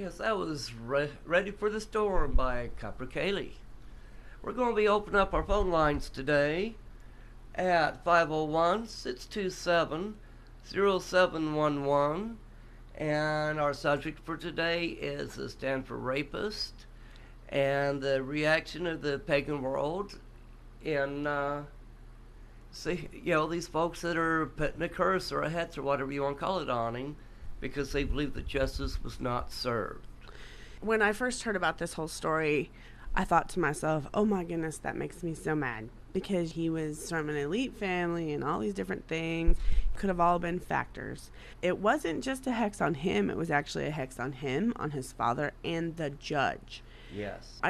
Yes, that was Ready for the Storm by Copper Cayley. We're going to be opening up our phone lines today at 501-627-0711. And our subject for today is the Stanford rapist and the reaction of the pagan world in, these folks that are putting a curse or a hex or whatever you want to call it on him because they believe that justice was not served. When I first heard about this whole story, I thought to myself, oh my goodness, that makes me so mad. Because he was from an elite family and all these different things. Could have all been factors. It wasn't just a hex on him. It was actually a hex on him, on his father, and the judge. Yes.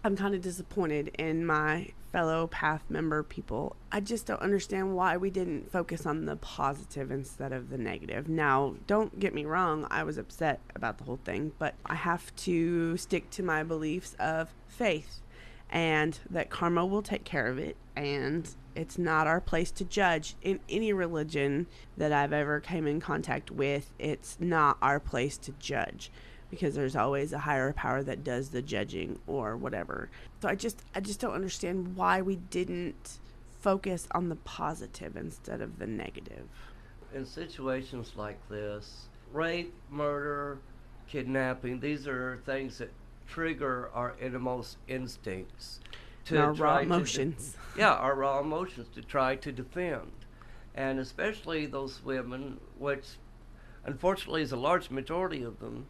I'm kind of disappointed in my fellow Path member people. I just don't understand why we didn't focus on the positive instead of the negative. Now, don't get me wrong, I was upset about the whole thing, but I have to stick to my beliefs of faith and that karma will take care of it, and it's not our place to judge in any religion that I've ever came in contact with. It's not our place to judge, because there's always a higher power that does the judging or whatever. So I just don't understand why we didn't focus on the positive instead of the negative. In situations like this, rape, murder, kidnapping, these are things that trigger our innermost instincts. Our raw emotions. Our raw emotions to try to defend. And especially those women, which unfortunately is a large majority of them,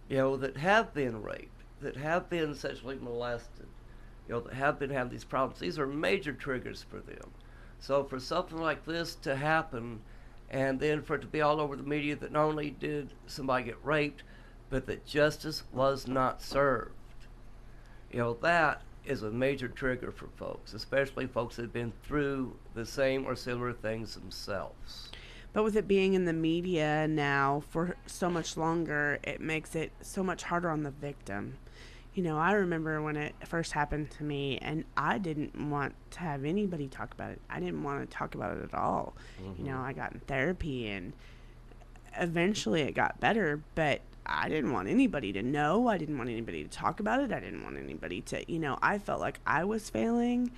that have been raped, that have been sexually molested, that have been having these problems. These are major triggers for them. So for something like this to happen, and then for it to be all over the media that not only did somebody get raped, but that justice was not served, that is a major trigger for folks, especially folks that have been through the same or similar things themselves. But with it being in the media now for so much longer, it makes it so much harder on the victim. I remember when it first happened to me, and I didn't want to have anybody talk about it. I didn't want to talk about it at all. Mm-hmm. I got in therapy, and eventually it got better, but I didn't want anybody to know. I didn't want anybody to talk about it. I didn't want anybody to, I felt like I was failing.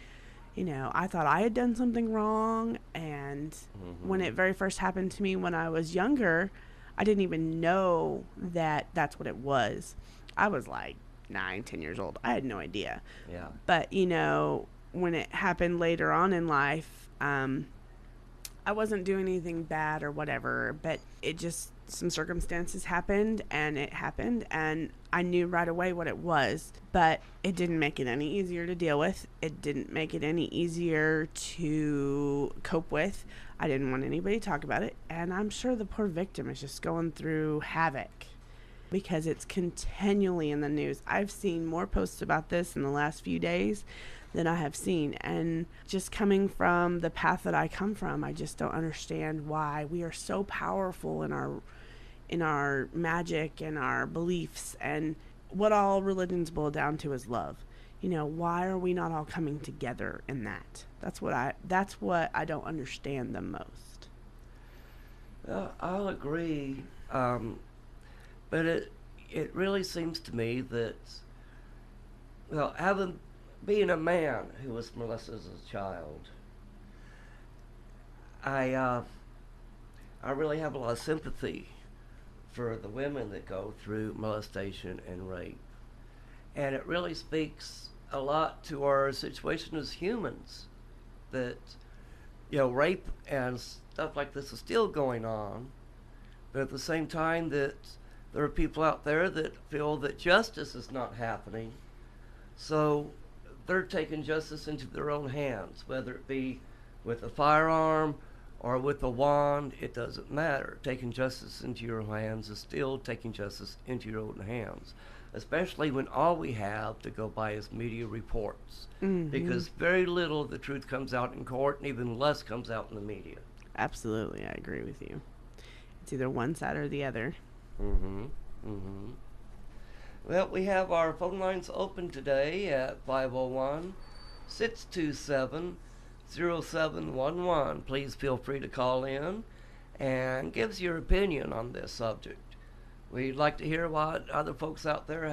I thought I had done something wrong, and when it very first happened to me when I was younger, I didn't even know that that's what it was. I was like 9-10 years old. I had no idea. Yeah. But, when it happened later on in life, I wasn't doing anything bad or whatever, but it just, some circumstances happened, and it happened, and I knew right away what it was, but it didn't make it any easier to deal with. It didn't make it any easier to cope with. I didn't want anybody to talk about it, and I'm sure the poor victim is just going through havoc because it's continually in the news. I've seen more posts about this in the last few days than I have seen, and just coming from the path that I come from, I just don't understand why we are so powerful in our magic and our beliefs, and what all religions boil down to is love. Why are we not all coming together in that? That's what I don't understand the most. I'll agree, but it really seems to me that being a man who was molested as a child, I really have a lot of sympathy for the women that go through molestation and rape. And it really speaks a lot to our situation as humans, that, rape and stuff like this is still going on, but at the same time that there are people out there that feel that justice is not happening. So they're taking justice into their own hands, whether it be with a firearm or with a wand. It doesn't matter. Taking justice into your own hands is still taking justice into your own hands, especially when all we have to go by is media reports, because very little of the truth comes out in court, and even less comes out in the media. Absolutely, I agree with you. It's either one side or the other. Well, we have our phone lines open today at 501-627-0711. Please feel free to call in and give us your opinion on this subject. We'd like to hear what other folks out there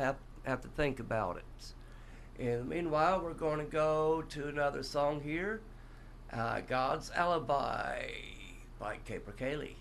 have to think about it. In the meanwhile, we're going to go to another song here, God's Alibi by Caper Kaylee.